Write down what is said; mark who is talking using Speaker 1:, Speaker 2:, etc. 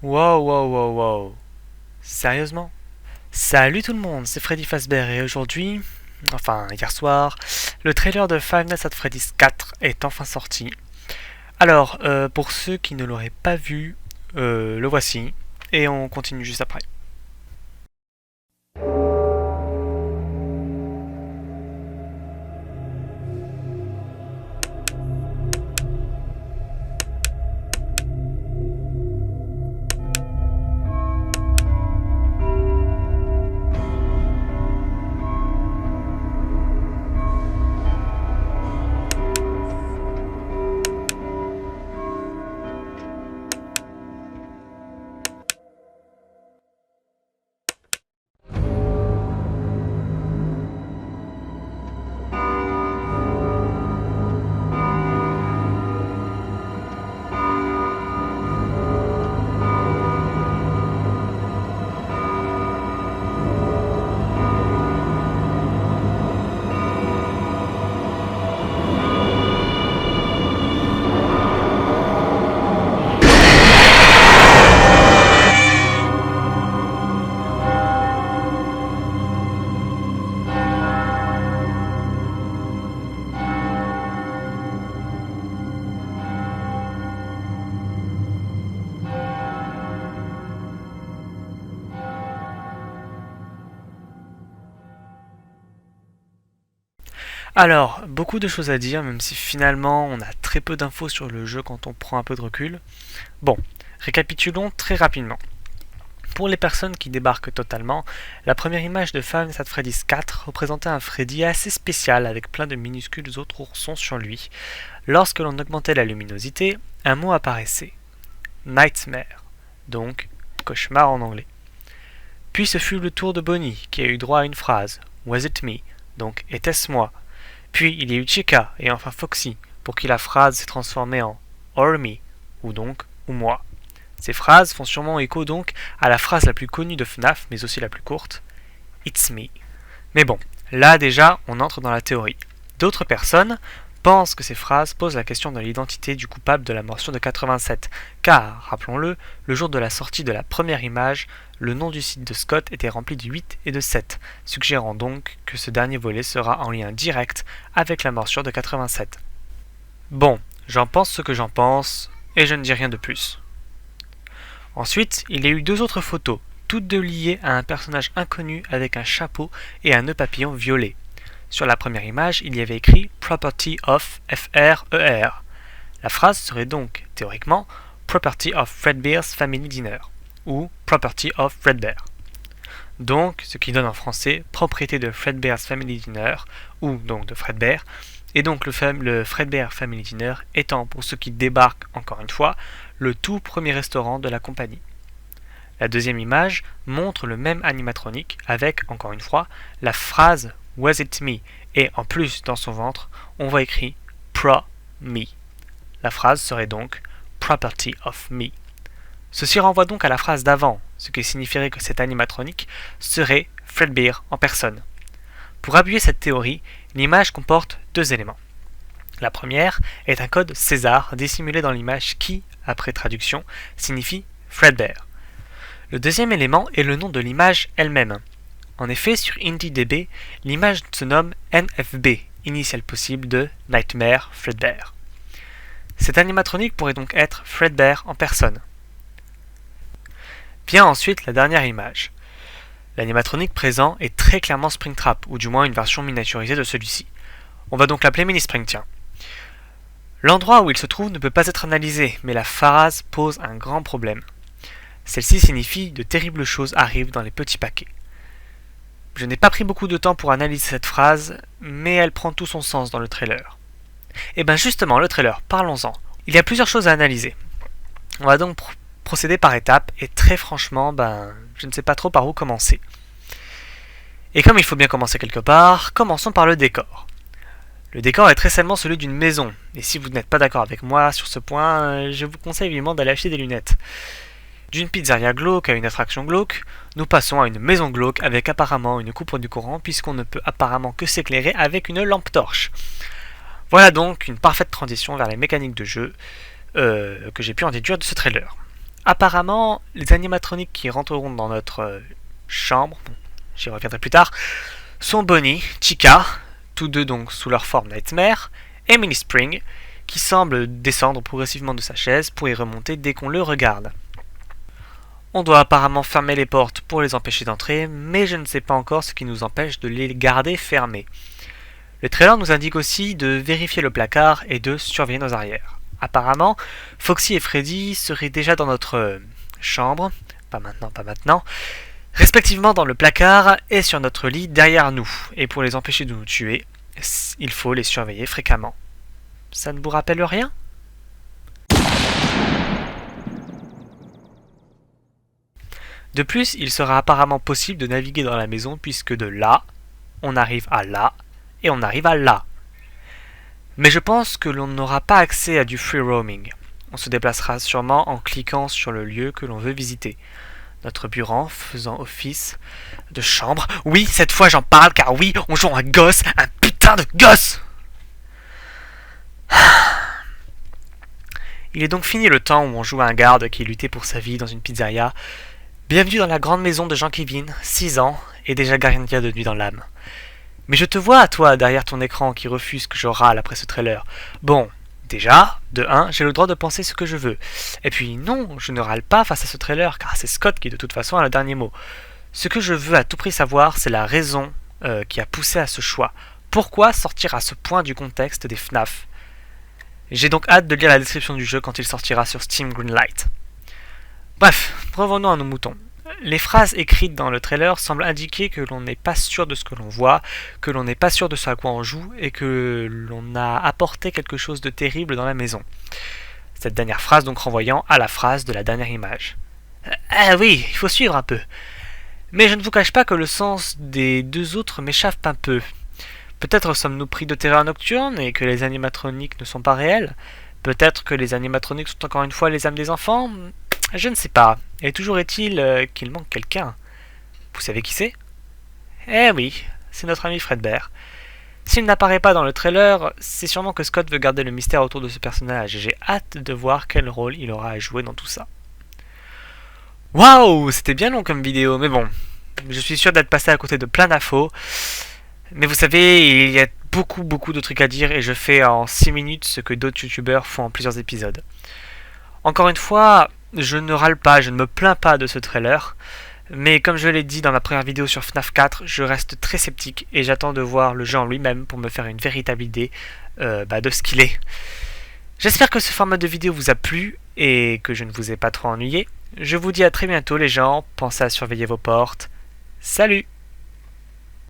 Speaker 1: Wow, wow, wow, wow. Sérieusement? Salut tout le monde, c'est Freddy Fazbear et aujourd'hui, enfin hier soir, le trailer de Five Nights at Freddy's 4 est enfin sorti. Alors, pour ceux qui ne l'auraient pas vu, le voici et on continue juste après. Alors, beaucoup de choses à dire, même si finalement on a très peu d'infos sur le jeu quand on prend un peu de recul. Bon, récapitulons très rapidement. Pour les personnes qui débarquent totalement, la première image de Five Nights at Freddy's 4 représentait un Freddy assez spécial avec plein de minuscules autres oursons sur lui. Lorsque l'on augmentait la luminosité, un mot apparaissait. Nightmare, donc cauchemar en anglais. Puis ce fut le tour de Bonnie qui a eu droit à une phrase, Was it me, donc était-ce moi. Puis il y a eu Chica et enfin Foxy pour qui la phrase s'est transformée en Or me, ou donc ou moi. Ces phrases font sûrement écho donc à la phrase la plus connue de FNAF, mais aussi la plus courte, It's me. Mais bon, là déjà, on entre dans la théorie. D'autres personnes pensent que ces phrases posent la question de l'identité du coupable de la morsure de 87, car, rappelons-le, le jour de la sortie de la première image, le nom du site de Scott était rempli de 8 et de 7, suggérant donc que ce dernier volet sera en lien direct avec la morsure de 87. Bon, j'en pense ce que j'en pense, et je ne dis rien de plus. Ensuite, il y a eu deux autres photos, toutes deux liées à un personnage inconnu avec un chapeau et un nœud papillon violet. Sur la première image, il y avait écrit Property of FRER. La phrase serait donc, théoriquement, Property of Fredbear's Family Dinner, ou Property of Fredbear. Donc, ce qui donne en français propriété de Fredbear's Family Dinner, ou donc de Fredbear, et donc le Fredbear Family Dinner étant, pour ceux qui débarquent encore une fois, le tout premier restaurant de la compagnie. La deuxième image montre le même animatronique avec, encore une fois, la phrase Was it me, et en plus dans son ventre, on voit écrit Pro me. La phrase serait donc Property of me. Ceci renvoie donc à la phrase d'avant, ce qui signifierait que cet animatronique serait Fredbear en personne. Pour appuyer cette théorie, l'image comporte deux éléments. La première est un code César dissimulé dans l'image qui, après traduction, signifie Fredbear. Le deuxième élément est le nom de l'image elle-même. En effet, sur IndieDB, l'image se nomme NFB, initiale possible de Nightmare Fredbear. Cet animatronique pourrait donc être Fredbear en personne. Vient ensuite la dernière image. L'animatronique présent est très clairement Springtrap, ou du moins une version miniaturisée de celui-ci. On va donc l'appeler Mini-Spring, tiens. L'endroit où il se trouve ne peut pas être analysé, mais la phrase pose un grand problème. Celle-ci signifie de terribles choses arrivent dans les petits paquets. Je n'ai pas pris beaucoup de temps pour analyser cette phrase, mais elle prend tout son sens dans le trailer. Et bien justement, le trailer, parlons-en. Il y a plusieurs choses à analyser. On va donc procéder par étapes, et très franchement, je ne sais pas trop par où commencer. Et comme il faut bien commencer quelque part, commençons par le décor. Le décor est très seulement celui d'une maison, et si vous n'êtes pas d'accord avec moi sur ce point, je vous conseille vivement d'aller acheter des lunettes. D'une pizzeria glauque à une attraction glauque, nous passons à une maison glauque avec apparemment une coupure du courant puisqu'on ne peut apparemment que s'éclairer avec une lampe torche. Voilà donc une parfaite transition vers les mécaniques de jeu que j'ai pu en déduire de ce trailer. Apparemment, les animatroniques qui rentreront dans notre chambre, j'y reviendrai plus tard, sont Bonnie, Chica, tous deux donc sous leur forme Nightmare, et Mini Spring, qui semble descendre progressivement de sa chaise pour y remonter dès qu'on le regarde. On doit apparemment fermer les portes pour les empêcher d'entrer, mais je ne sais pas encore ce qui nous empêche de les garder fermées. Le trailer nous indique aussi de vérifier le placard et de surveiller nos arrières. Apparemment, Foxy et Freddy seraient déjà dans notre chambre, pas maintenant, respectivement dans le placard et sur notre lit derrière nous. Et pour les empêcher de nous tuer, il faut les surveiller fréquemment. Ça ne vous rappelle rien ? De plus, il sera apparemment possible de naviguer dans la maison puisque de là, on arrive à là et on arrive à là. Mais je pense que l'on n'aura pas accès à du free roaming. On se déplacera sûrement en cliquant sur le lieu que l'on veut visiter. Notre bureau faisant office de chambre. Oui, cette fois j'en parle car oui, on joue un gosse, un putain de gosse. Il est donc fini le temps où on joue à un garde qui luttait pour sa vie dans une pizzeria. Bienvenue dans la grande maison de Jean-Kevin, 6 ans, et déjà gardien de nuit dans l'âme. Mais je te vois à toi derrière ton écran qui refuse que je râle après ce trailer. Bon, déjà, de 1, j'ai le droit de penser ce que je veux. Et puis non, je ne râle pas face à ce trailer car c'est Scott qui de toute façon a le dernier mot. Ce que je veux à tout prix savoir, c'est la raison qui a poussé à ce choix. Pourquoi sortir à ce point du contexte des FNAF ? J'ai donc hâte de lire la description du jeu quand il sortira sur Steam Greenlight. Bref, revenons à nos moutons. Les phrases écrites dans le trailer semblent indiquer que l'on n'est pas sûr de ce que l'on voit, que l'on n'est pas sûr de ce à quoi on joue et que l'on a apporté quelque chose de terrible dans la maison. Cette dernière phrase donc renvoyant à la phrase de la dernière image. Ah oui, il faut suivre un peu. Mais je ne vous cache pas que le sens des deux autres m'échappe un peu. Peut-être sommes-nous pris de terreur nocturne et que les animatroniques ne sont pas réels. Peut-être que les animatroniques sont encore une fois les âmes des enfants. Je ne sais pas. Et toujours est-il qu'il manque quelqu'un. Vous savez qui c'est ? Eh oui, c'est notre ami Fredbear. S'il n'apparaît pas dans le trailer, c'est sûrement que Scott veut garder le mystère autour de ce personnage et j'ai hâte de voir quel rôle il aura à jouer dans tout ça. Waouh, c'était bien long comme vidéo, mais bon, je suis sûr d'être passé à côté de plein d'infos. Mais vous savez, il y a beaucoup de trucs à dire et je fais en 6 minutes ce que d'autres youtubeurs font en plusieurs épisodes. Encore une fois, je ne râle pas, je ne me plains pas de ce trailer, mais comme je l'ai dit dans ma première vidéo sur FNAF 4, je reste très sceptique et j'attends de voir le jeu en lui-même pour me faire une véritable idée de ce qu'il est. J'espère que ce format de vidéo vous a plu et que je ne vous ai pas trop ennuyé. Je vous dis à très bientôt les gens, pensez à surveiller vos portes. Salut!